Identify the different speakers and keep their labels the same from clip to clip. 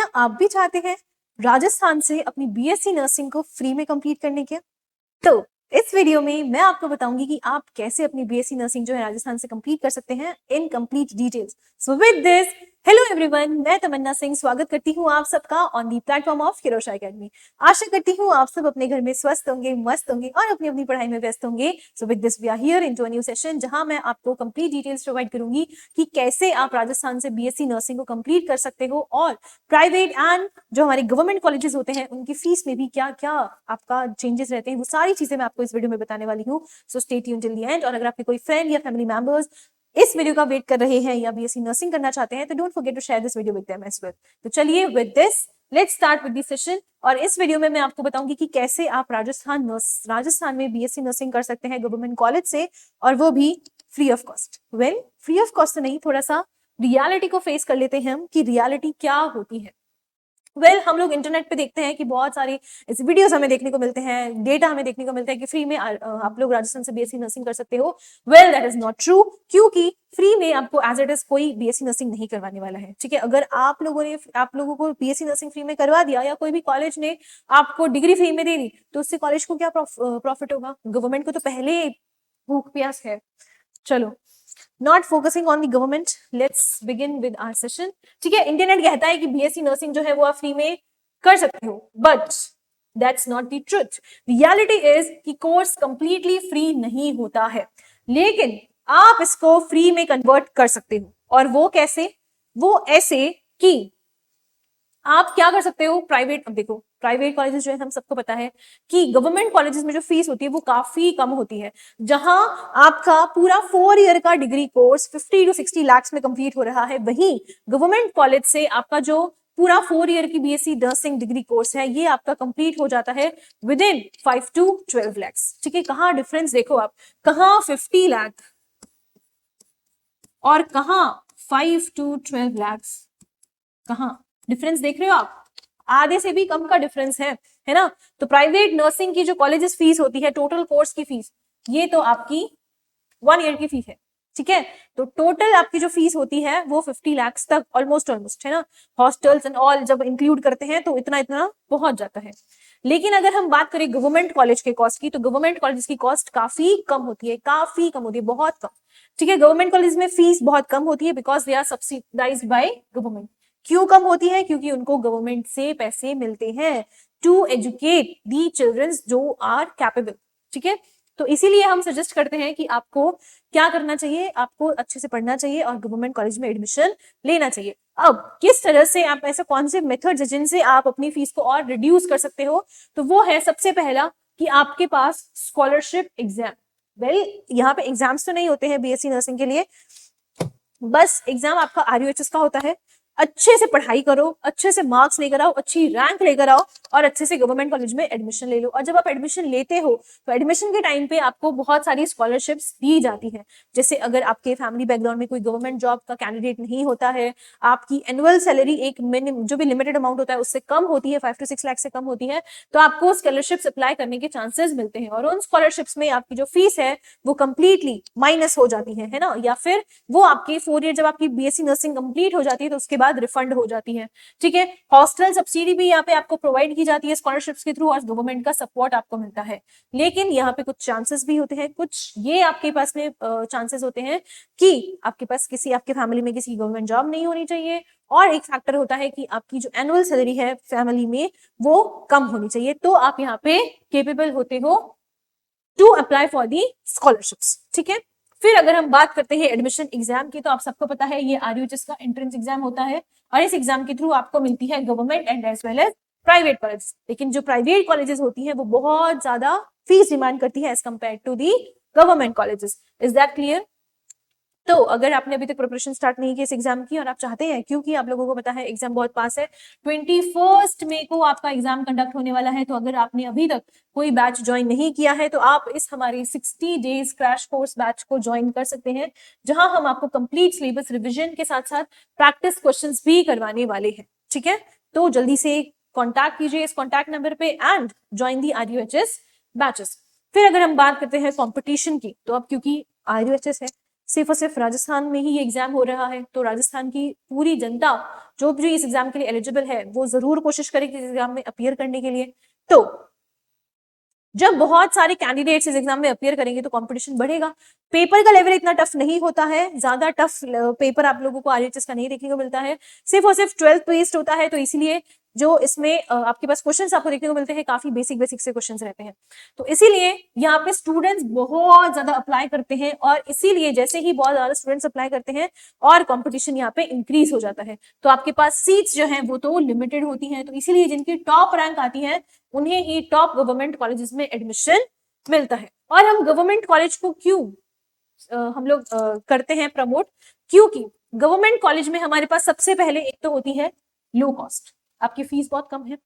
Speaker 1: क्या आप भी चाहते हैं राजस्थान से अपनी बीएससी नर्सिंग को फ्री में कंप्लीट करने के? तो इस वीडियो में मैं आपको बताऊंगी कि आप कैसे अपनी बीएससी नर्सिंग जो है राजस्थान से कंप्लीट कर सकते हैं in complete details. So with this, hello everyone, मैं तमन्ना सिंह स्वागत करती हूँ आप सबका on the platform of Kirosha Academy. आशा करती हूँ आप सब अपने घर में स्वस्थ होंगे, मस्त होंगे और अपनी अपनी पढ़ाई में व्यस्त होंगे। So with this we are here into a new session, जहां मैं आपको कंप्लीट डिटेल्स प्रोवाइड करूंगी कि कैसे आप राजस्थान से बीएससी नर्सिंग को कंप्लीट कर सकते हो और प्राइवेट एंड जो हमारे गवर्नमेंट कॉलेजेस होते हैं उनकी फीस में भी क्या क्या आपका चेंजेस रहते हैं, वो सारी चीजें मैं आपको इस वीडियो में बताने वाली हूँ। So stay tuned till the end. और अगर आपके कोई फ्रेंड या फैमिली मेंबर्स इस वीडियो का वेट कर रहे हैं या बीएससी नर्सिंग करना चाहते हैं तो don't forget to share this video with them as well. तो चलिए with this let's start with this session. और इस वीडियो में मैं आपको बताऊंगी कि कैसे आप राजस्थान में बीएससी नर्सिंग कर सकते हैं गवर्नमेंट कॉलेज से, और वो भी free of cost. Well, free of cost तो नहीं, थोड़ा सा रियलिटी को फेस कर लेते हैं हम कि रियलिटी क्या होती है। हम लोग इंटरनेट पे देखते हैं कि बहुत सारे ऐसे वीडियोस हमें देखने को मिलते हैं, डेटा हमें देखने को मिलता है कि फ्री में आप लोग राजस्थान से बीएससी नर्सिंग कर सकते हो। Well, that is not true, क्योंकि फ्री में आपको एज इट इज कोई बीएससी नर्सिंग नहीं करवाने वाला है। ठीक है, अगर आप लोगों को बीएससी नर्सिंग फ्री में करवा दिया या कोई भी कॉलेज ने आपको डिग्री फ्री में दे दी तो उससे कॉलेज को क्या प्रॉफिट होगा? गवर्नमेंट को तो पहले भूख प्यास है। चलो, not focusing on the government, let's begin with our session. ठीक है, इंटरनेट कहता है कि बीएससी नर्सिंग जो है वो आप फ्री में कर सकते हो, but that's not the truth. Reality is कि कोर्स कंप्लीटली फ्री नहीं होता है, लेकिन आप इसको फ्री में कन्वर्ट कर सकते हो। और वो कैसे? वो ऐसे कि आप क्या कर सकते हो, अब देखो, प्राइवेट कॉलेजेस जो है हम सबको पता है कि गवर्नमेंट कॉलेजेस में जो फीस होती है वो काफी कम होती है। जहां आपका पूरा 4 ईयर का डिग्री कोर्स 50 to 60 लाख में कंप्लीट हो रहा है, वहीं गवर्नमेंट कॉलेज से आपका जो पूरा 4 ईयर की बीएससी नर्सिंग डिग्री कोर्स है ये आपका कंप्लीट हो जाता है विद इन 5 to 12 लाख। ठीक है, कहाँ डिफरेंस देखो आप, कहाँ 50 लाख और कहाँ 5 to 12 लाख, कहाँ डिफरेंस देख रहे हो आप? आधे से भी कम का डिफरेंस है ना? तो प्राइवेट नर्सिंग की जो कॉलेजेस फीस होती है, टोटल कोर्स की फीस, ये तो आपकी 1 ईयर की फीस है। ठीक है, तो टोटल आपकी जो फीस होती है वो 50 लाख तक ऑलमोस्ट है ना। हॉस्टल्स एंड ऑल जब इंक्लूड करते हैं तो इतना इतना पहुंच जाता है। लेकिन अगर हम बात करें गवर्नमेंट कॉलेज के कॉस्ट की, तो गवर्नमेंट कॉलेज की कॉस्ट काफी कम होती है, काफी कम होती है, बहुत कम। ठीक है, गवर्नमेंट कॉलेज में फीस बहुत कम होती है because they are subsidised by government. क्यों कम होती है? क्योंकि उनको गवर्नमेंट से पैसे मिलते हैं टू एजुकेट दी चिल्ड्रंस जो आर कैपेबल। ठीक है, तो इसीलिए हम सजेस्ट करते हैं कि आपको क्या करना चाहिए, आपको अच्छे से पढ़ना चाहिए और गवर्नमेंट कॉलेज में एडमिशन लेना चाहिए। अब किस तरह से आप, ऐसे कौन से मेथड्स है जिनसे आप अपनी फीस को और रिड्यूस कर सकते हो? तो वो है सबसे पहला कि आपके पास स्कॉलरशिप एग्जाम। यहाँ पे एग्जाम्स तो नहीं होते हैं बीएससी नर्सिंग के लिए, बस एग्जाम आपका आरयूएचएस का होता है। अच्छे से पढ़ाई करो, अच्छे से मार्क्स लेकर आओ, अच्छी रैंक लेकर आओ और अच्छे से गवर्नमेंट कॉलेज में एडमिशन ले लो। और जब आप एडमिशन लेते हो तो एडमिशन के टाइम पे आपको बहुत सारी स्कॉलरशिप्स दी जाती हैं। जैसे अगर आपके फैमिली बैकग्राउंड में कोई गवर्नमेंट जॉब का कैंडिडेट नहीं होता है, आपकी एनुअल सैलरी एक मिनिमम जो भी लिमिटेड अमाउंट होता है उससे कम होती है, 5 to 6 लाख से कम होती है, तो आपको स्कॉलरशिप्स अप्लाई करने के चांसेस मिलते हैं। और उन स्कॉलरशिप्स में आपकी जो फीस है वो कंप्लीटली माइनस हो जाती है ना, या फिर वो आपकी 4 ईयर जब आपकी बीएससी नर्सिंग कंप्लीट हो जाती है तो उसके बाद रिफंड हो जाती है। ठीक है, हॉस्टल सब्सिडी भी यहाँ पे आपको प्रोवाइड की जाती है स्कॉलरशिप्स के थ्रू और गवर्नमेंट का सपोर्ट आपको मिलता है। लेकिन यहाँ पे कुछ चांसेस भी होते हैं, कुछ ये आपके पास में चांसेस होते हैं कि आपके पास आपके फैमिली में किसी गवर्नमेंट जॉब नहीं होनी चाहिए, और एक फैक्टर होता है कि आपकी जो एनुअल सैलरी है फैमिली में वो कम होनी चाहिए, तो आप यहाँ पे केपेबल होते हो to apply for the scholarships. ठीक है, फिर अगर हम बात करते हैं एडमिशन एग्जाम की, तो आप सबको पता है ये आरयूएचएस का एंट्रेंस एग्जाम होता है और इस एग्जाम के थ्रू आपको मिलती है government and as well as private college. लेकिन जो प्राइवेट कॉलेजेस होती है वो बहुत ज्यादा फीस डिमांड करती है as compare to the government colleges. Is that clear? तो अगर आपने अभी तक प्रिपरेशन स्टार्ट नहीं की इस एग्जाम की और आप चाहते हैं, क्योंकि आप लोगों को पता है एग्जाम बहुत पास है, 21 मई को आपका एग्जाम कंडक्ट होने वाला है, तो अगर आपने अभी तक कोई बैच ज्वाइन नहीं किया है तो आप इस हमारे 60 डेज क्रैश कोर्स बैच को ज्वाइन कर सकते हैं, जहां हम आपको कंप्लीट सिलेबस रिविजन के साथ साथ प्रैक्टिस क्वेश्चंस भी करवाने वाले हैं। ठीक है, तो जल्दी से कॉन्टैक्ट कीजिए इस कॉन्टैक्ट नंबर पे and join the RUHS batches. फिर अगर हम बात करते हैं कॉम्पिटिशन की, तो अब क्योंकि आरयूएचएस है सिर्फ और सिर्फ राजस्थान में ही ये एग्जाम हो रहा है, तो राजस्थान की पूरी जनता जो भी इस एग्जाम के लिए एलिजिबल है वो जरूर कोशिश करेगी इस एग्जाम में अपीयर करने के लिए। तो जब बहुत सारे कैंडिडेट्स इस एग्जाम में अपीयर करेंगे तो कंपटीशन बढ़ेगा। पेपर का लेवल इतना टफ नहीं होता है, ज्यादा टफ पेपर आप लोगों को आरएचएस का नहीं देखने को मिलता है, सिर्फ और सिर्फ 12th बेस्ड होता है, तो इसीलिए जो इसमें आपके पास क्वेश्चंस आपको देखने को मिलते हैं काफी बेसिक बेसिक से क्वेश्चंस रहते हैं। तो इसीलिए यहाँ पे स्टूडेंट्स बहुत ज्यादा अप्लाई करते हैं, और इसीलिए जैसे ही बहुत ज्यादा स्टूडेंट्स अप्लाई करते हैं और कंपटीशन यहाँ पे इंक्रीज हो जाता है, तो आपके पास सीट्स जो है वो तो लिमिटेड होती हैं, तो इसीलिए जिनकी टॉप रैंक आती है उन्हें ही टॉप गवर्नमेंट कॉलेजेस में एडमिशन मिलता है। और हम गवर्नमेंट कॉलेज को क्यों हम लोग करते हैं प्रमोट, क्योंकि गवर्नमेंट कॉलेज में हमारे पास सबसे पहले एक तो होती है लो कॉस्ट, आपकी फीस बहुत कम है,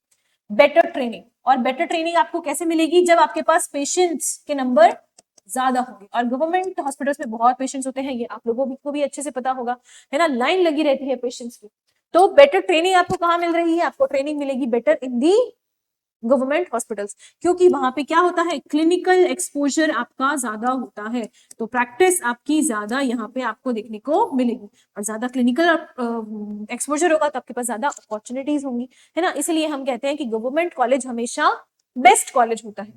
Speaker 1: बेटर ट्रेनिंग, और बेटर ट्रेनिंग आपको कैसे मिलेगी, जब आपके पास पेशेंट्स के नंबर ज्यादा होंगे, और गवर्नमेंट हॉस्पिटल्स में बहुत पेशेंट्स होते हैं, ये आप लोगों को भी अच्छे से पता होगा, है ना, लाइन लगी रहती है पेशेंट्स की। तो बेटर ट्रेनिंग आपको कहाँ मिल रही है, आपको ट्रेनिंग मिलेगी better in the government hospitals, क्योंकि वहां पे क्या होता है, क्लिनिकल एक्सपोजर आपका ज्यादा होता है, तो प्रैक्टिस आपकी ज्यादा यहाँ पे आपको देखने को मिलेगी, और ज्यादा क्लिनिकल एक्सपोजर होगा तो आपके पास ज्यादा अपॉर्चुनिटीज होंगी, है ना, इसलिए हम कहते हैं कि गवर्नमेंट कॉलेज हमेशा बेस्ट कॉलेज होता है।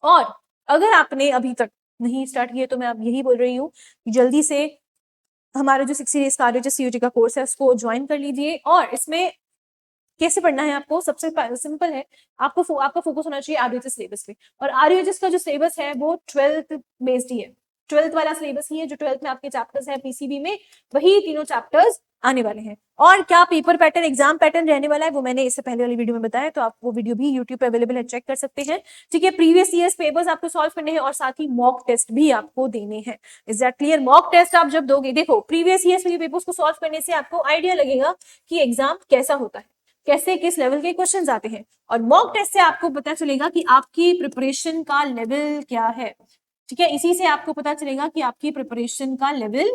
Speaker 1: और अगर आपने अभी तक नहीं स्टार्ट किया तो मैं अब यही बोल रही हूँ कि जल्दी से हमारा जो 60 डेज का आरएचएस सीयूटी का कोर्स है उसको ज्वाइन कर लीजिए। और इसमें कैसे पढ़ना है आपको, सबसे सिंपल है, आपका फोकस होना चाहिए आरयूएचएस सिलेबस पे, और आरयूएचएस का जो सिलेबस है वो 12th बेस्ड ही है, 12th वाला सिलेबस ही है, जो 12th में आपके चैप्टर्स है पीसीबी में, वही तीनों चैप्टर्स आने वाले हैं। और क्या पेपर पैटर्न, एग्जाम पैटर्न रहने वाला है वो मैंने इससे पहले वाली वीडियो में बताया, तो आप वो वीडियो भी यूट्यूब पे अवेलेबल है, चेक कर सकते हैं। ठीक है, प्रीवियस ईयर्स पेपर्स आपको सॉल्व करने हैं और साथ ही मॉक टेस्ट भी आपको देने हैं। Is that clear? Mock test आप जब दोगे, देखो प्रीवियस ईयर्स के पेपर्स को सॉल्व करने से आपको आइडिया लगेगा कि एग्जाम कैसा होता है, कैसे किस लेवल के क्वेश्चंस आते हैं, और मॉक टेस्ट से आपको पता चलेगा कि आपकी प्रिपरेशन का लेवल क्या है। ठीक है, इसी से आपको पता चलेगा कि आपकी प्रिपरेशन का लेवल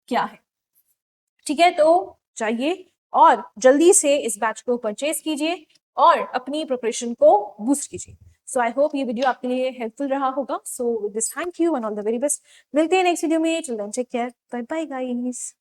Speaker 1: क्या है। ठीक है, तो चाहिए और जल्दी से इस बैच को परचेज कीजिए और अपनी प्रिपरेशन को बूस्ट कीजिए। सो आई होप ये वीडियो आपके लिए हेल्पफुल रहा होगा। So with this thank you and all the very best. मिलते हैं नेक्स्ट वीडियो में, till then take care, bye bye guys.